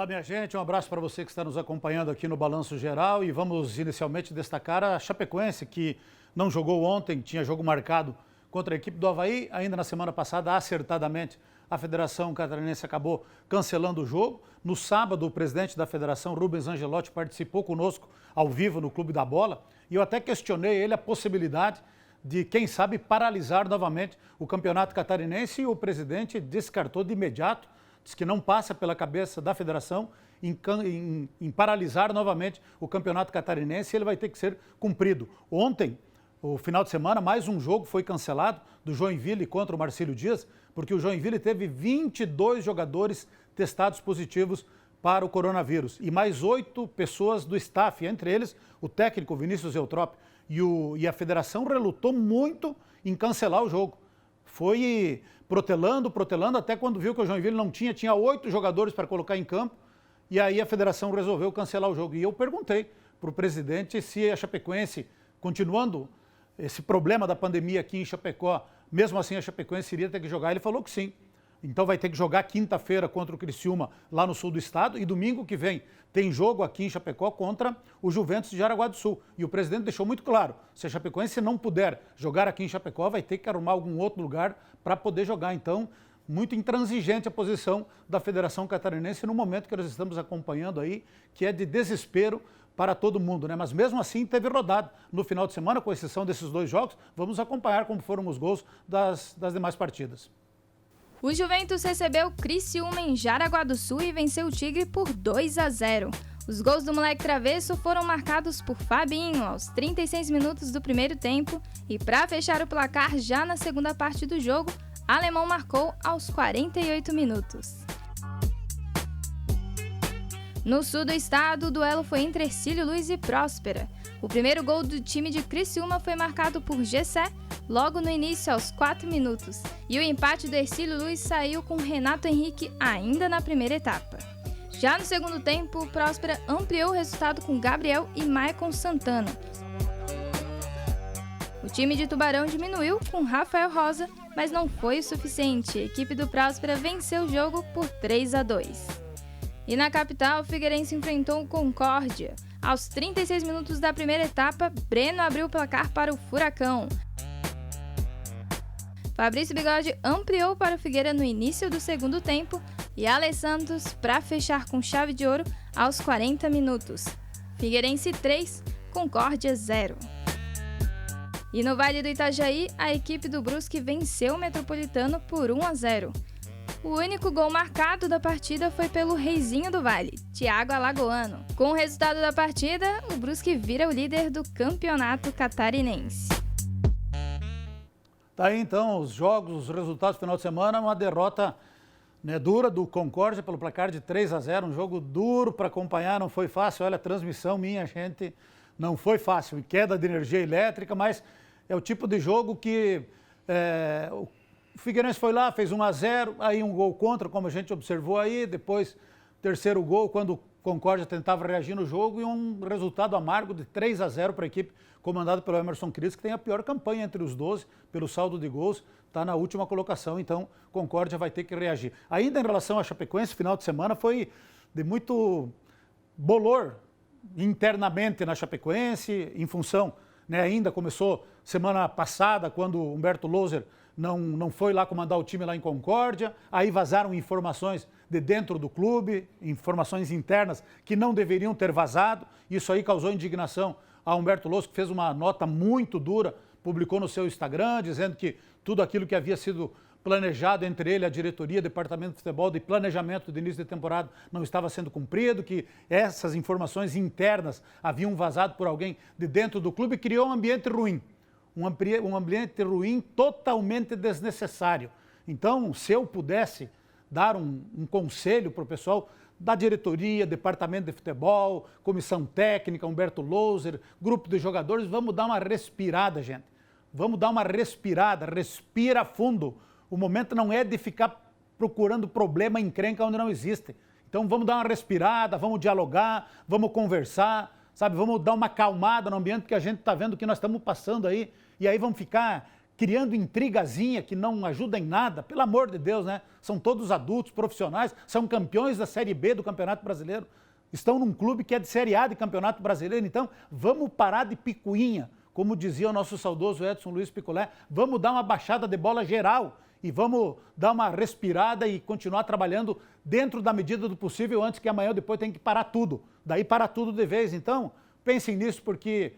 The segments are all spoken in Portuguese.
Olá, minha gente, um abraço para você que está nos acompanhando aqui no Balanço Geral e vamos inicialmente destacar a Chapecoense, que não jogou ontem, tinha jogo marcado contra a equipe do Avaí, ainda na semana passada, acertadamente, a Federação Catarinense acabou cancelando o jogo. No sábado, o presidente da Federação, Rubens Angelotti, participou conosco ao vivo no Clube da Bola e eu até questionei ele a possibilidade de, quem sabe, paralisar novamente o Campeonato Catarinense e o presidente descartou de imediato. Diz que não passa pela cabeça da federação em paralisar novamente o Campeonato Catarinense e ele vai ter que ser cumprido. Ontem, o final de semana, mais um jogo foi cancelado do Joinville contra o Marcílio Dias, porque o Joinville teve 22 jogadores testados positivos para o coronavírus e mais 8 pessoas do staff, entre eles o técnico Vinícius Eutrópio. E a federação relutou muito em cancelar o jogo. Foi protelando, até quando viu que o Joinville não tinha 8 jogadores para colocar em campo, e aí a federação resolveu cancelar o jogo. E eu perguntei para o presidente se a Chapecoense, continuando esse problema da pandemia aqui em Chapecó, mesmo assim a Chapecoense iria ter que jogar. Ele falou que sim. Então vai ter que jogar quinta-feira contra o Criciúma, lá no sul do estado, e domingo que vem tem jogo aqui em Chapecó contra o Juventus de Jaraguá do Sul. E o presidente deixou muito claro, se a Chapecoense não puder jogar aqui em Chapecó, vai ter que arrumar algum outro lugar para poder jogar. Então, muito intransigente a posição da Federação Catarinense no momento que nós estamos acompanhando aí, que é de desespero para todo mundo, né? Mas mesmo assim teve rodada no final de semana, com exceção desses 2 jogos. Vamos acompanhar como foram os gols das demais partidas. O Juventus recebeu o Criciúma em Jaraguá do Sul e venceu o Tigre por 2-0. Os gols do moleque travesso foram marcados por Fabinho aos 36 minutos do primeiro tempo e para fechar o placar já na segunda parte do jogo, Alemão marcou aos 48 minutos. No sul do estado, o duelo foi entre Hercílio Luiz e Próspera. O primeiro gol do time de Criciúma foi marcado por Gessé logo no início, aos 4 minutos. E o empate do Hercílio Luiz saiu com Renato Henrique ainda na primeira etapa. Já no segundo tempo, o Próspera ampliou o resultado com Gabriel e Maicon Santana. O time de Tubarão diminuiu com Rafael Rosa, mas não foi o suficiente. A equipe do Próspera venceu o jogo por 3-2. E na capital, o Figueirense enfrentou o Concórdia. Aos 36 minutos da primeira etapa, Breno abriu o placar para o Furacão. Fabrício Bigode ampliou para o Figueira no início do segundo tempo e Ale Santos para fechar com chave de ouro aos 40 minutos. Figueirense 3, Concórdia 0. E no Vale do Itajaí, a equipe do Brusque venceu o Metropolitano por 1-0. O único gol marcado da partida foi pelo reizinho do Vale, Thiago Alagoano. Com o resultado da partida, o Brusque vira o líder do campeonato catarinense. Tá aí então os jogos, os resultados do final de semana, uma derrota, né, dura do Concórdia pelo placar de 3-0, um jogo duro para acompanhar, não foi fácil. Olha, a transmissão minha, gente, não foi fácil, queda de energia elétrica, mas é o tipo de jogo que o Figueirense foi lá, fez 1-0, aí um gol contra, como a gente observou aí, depois terceiro gol, quando o Concórdia tentava reagir no jogo, e um resultado amargo de 3-0 para a equipe comandada pelo Emerson Cris, que tem a pior campanha entre os 12, pelo saldo de gols, está na última colocação, então Concórdia vai ter que reagir. Ainda em relação à Chapecoense, final de semana foi de muito bolor internamente na Chapecoense, em função, né, ainda começou semana passada, quando o Humberto Louser não foi lá comandar o time lá em Concórdia, aí vazaram informações de dentro do clube, informações internas que não deveriam ter vazado. Isso aí causou indignação a Humberto Louser, que fez uma nota muito dura, publicou no seu Instagram, dizendo que tudo aquilo que havia sido planejado entre ele, a diretoria, departamento de futebol, de planejamento de início de temporada, não estava sendo cumprido, que essas informações internas haviam vazado por alguém de dentro do clube e criou um ambiente ruim. Um ambiente ruim totalmente desnecessário. Então, se eu pudesse dar um conselho para o pessoal da diretoria, departamento de futebol, comissão técnica, Humberto Louser, grupo de jogadores, vamos dar uma respirada, gente. Vamos dar uma respirada, respira fundo. O momento não é de ficar procurando problema, encrenca onde não existe. Então vamos dar uma respirada, vamos dialogar, vamos conversar, sabe? Vamos dar uma acalmada no ambiente, que a gente está vendo que nós estamos passando aí, e aí vamos ficar criando intrigazinha que não ajuda em nada, pelo amor de Deus, né? São todos adultos, profissionais, são campeões da Série B do Campeonato Brasileiro, estão num clube que é de Série A de Campeonato Brasileiro, então vamos parar de picuinha, como dizia o nosso saudoso Edson Luiz Picolé, vamos dar uma baixada de bola geral e vamos dar uma respirada e continuar trabalhando dentro da medida do possível antes que amanhã ou depois tenha que parar tudo. Daí para tudo de vez. Então, pensem nisso porque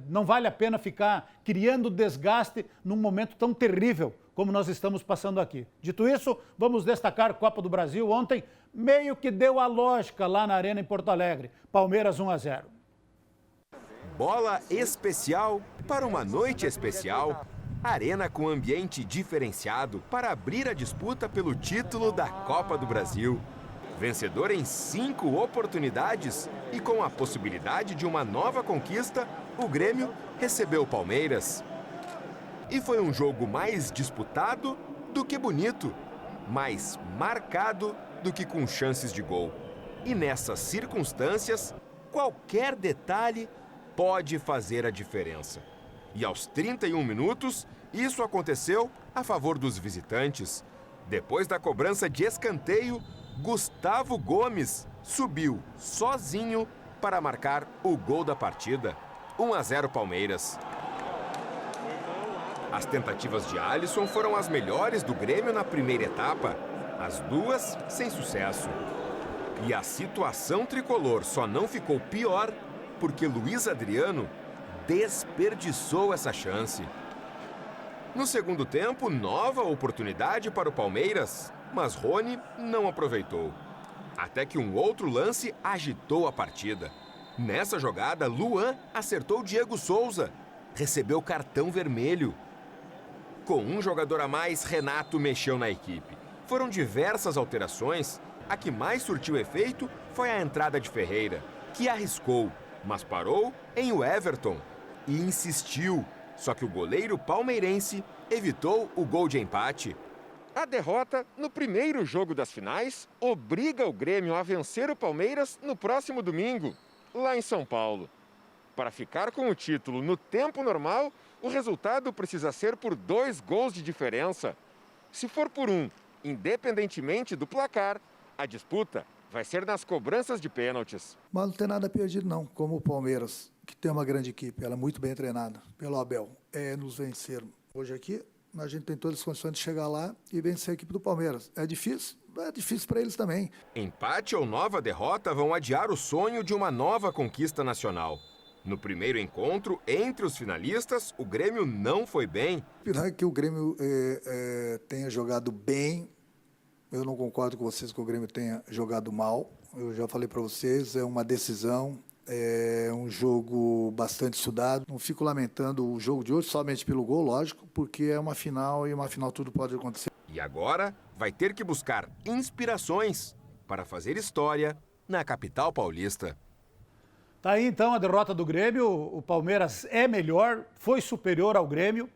não vale a pena ficar criando desgaste num momento tão terrível como nós estamos passando aqui. Dito isso, vamos destacar a Copa do Brasil. Ontem, meio que deu a lógica lá na Arena em Porto Alegre. Palmeiras 1-0. Bola especial para uma noite especial. Arena com ambiente diferenciado para abrir a disputa pelo título da Copa do Brasil. Vencedor em 5 oportunidades e com a possibilidade de uma nova conquista, o Grêmio recebeu o Palmeiras. E foi um jogo mais disputado do que bonito, mais marcado do que com chances de gol. E nessas circunstâncias, qualquer detalhe pode fazer a diferença. E aos 31 minutos, isso aconteceu a favor dos visitantes. Depois da cobrança de escanteio, Gustavo Gomes subiu sozinho para marcar o gol da partida. 1-0 Palmeiras. As tentativas de Alisson foram as melhores do Grêmio na primeira etapa, as duas sem sucesso. E a situação tricolor só não ficou pior porque Luiz Adriano desperdiçou essa chance. No segundo tempo, nova oportunidade para o Palmeiras, mas Rony não aproveitou. Até que um outro lance agitou a partida. Nessa jogada, Luan acertou Diego Souza, recebeu cartão vermelho. Com um jogador a mais, Renato mexeu na equipe. Foram diversas alterações. A que mais surtiu efeito foi a entrada de Ferreira, que arriscou, mas parou em o Everton e insistiu. Só que o goleiro palmeirense evitou o gol de empate. A derrota no primeiro jogo das finais obriga o Grêmio a vencer o Palmeiras no próximo domingo, lá em São Paulo. Para ficar com o título no tempo normal, o resultado precisa ser por 2 gols de diferença. Se for por 1, independentemente do placar, a disputa vai ser nas cobranças de pênaltis. Mas não tem nada perdido, não. Como o Palmeiras, que tem uma grande equipe, ela é muito bem treinada pelo Abel, nos venceram. Hoje aqui, a gente tem todas as condições de chegar lá e vencer a equipe do Palmeiras. É difícil para eles também. Empate ou nova derrota vão adiar o sonho de uma nova conquista nacional. No primeiro encontro, entre os finalistas, o Grêmio não foi bem. Não é que o Grêmio tenha jogado bem. Eu não concordo com vocês que o Grêmio tenha jogado mal. Eu já falei para vocês, é uma decisão, é um jogo bastante estudado. Não fico lamentando o jogo de hoje somente pelo gol, lógico, porque é uma final e uma final tudo pode acontecer. E agora vai ter que buscar inspirações para fazer história na capital paulista. Tá aí então a derrota do Grêmio. O Palmeiras é melhor, foi superior ao Grêmio.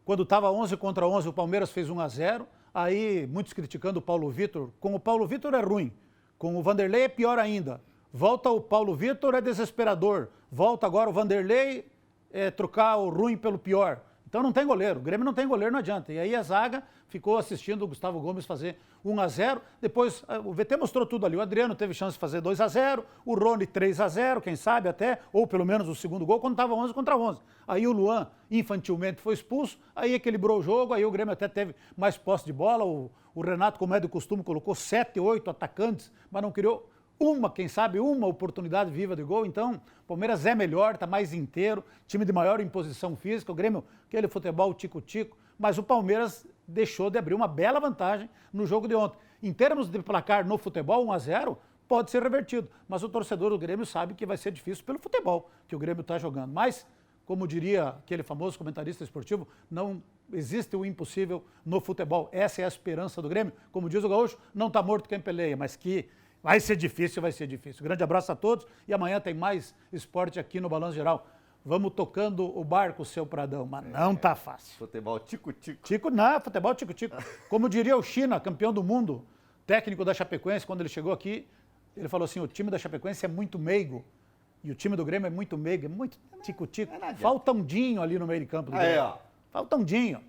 Quando estava 11-11, o Palmeiras fez 1-0. Aí, muitos criticando o Paulo Vitor. Com o Paulo Vitor é ruim, com o Vanderlei é pior ainda. Volta o Paulo Vitor, é desesperador. Volta agora o Vanderlei, trocar o ruim pelo pior. Então não tem goleiro, o Grêmio não tem goleiro, não adianta. E aí a zaga ficou assistindo o Gustavo Gomes fazer 1-0. Depois o VT mostrou tudo ali. O Adriano teve chance de fazer 2-0, o Rony 3-0, quem sabe até, ou pelo menos o segundo gol, quando estava 11-11. Aí o Luan infantilmente foi expulso, aí equilibrou o jogo, aí o Grêmio até teve mais posse de bola. O Renato, como é do costume, colocou 7, 8 atacantes, mas não criou quem sabe, uma oportunidade viva de gol. Então, o Palmeiras é melhor, está mais inteiro, time de maior imposição física, o Grêmio, aquele futebol tico-tico, mas o Palmeiras deixou de abrir uma bela vantagem no jogo de ontem. Em termos de placar no futebol, 1-0, pode ser revertido, mas o torcedor do Grêmio sabe que vai ser difícil pelo futebol que o Grêmio está jogando. Mas, como diria aquele famoso comentarista esportivo, não existe o impossível no futebol. Essa é a esperança do Grêmio. Como diz o gaúcho, não está morto quem peleia, mas que vai ser difícil, vai ser difícil. Grande abraço a todos e amanhã tem mais esporte aqui no Balanço Geral. Vamos tocando o barco, seu Pradão, mas não tá fácil. Futebol tico-tico. Futebol tico-tico. Como diria o China, campeão do mundo, técnico da Chapecoense, quando ele chegou aqui, ele falou assim, o time da Chapecoense é muito meigo e o time do Grêmio é muito meigo, é muito tico-tico. Falta um dinho ali no meio de campo do Grêmio. Aí, ó. Falta um din, ó.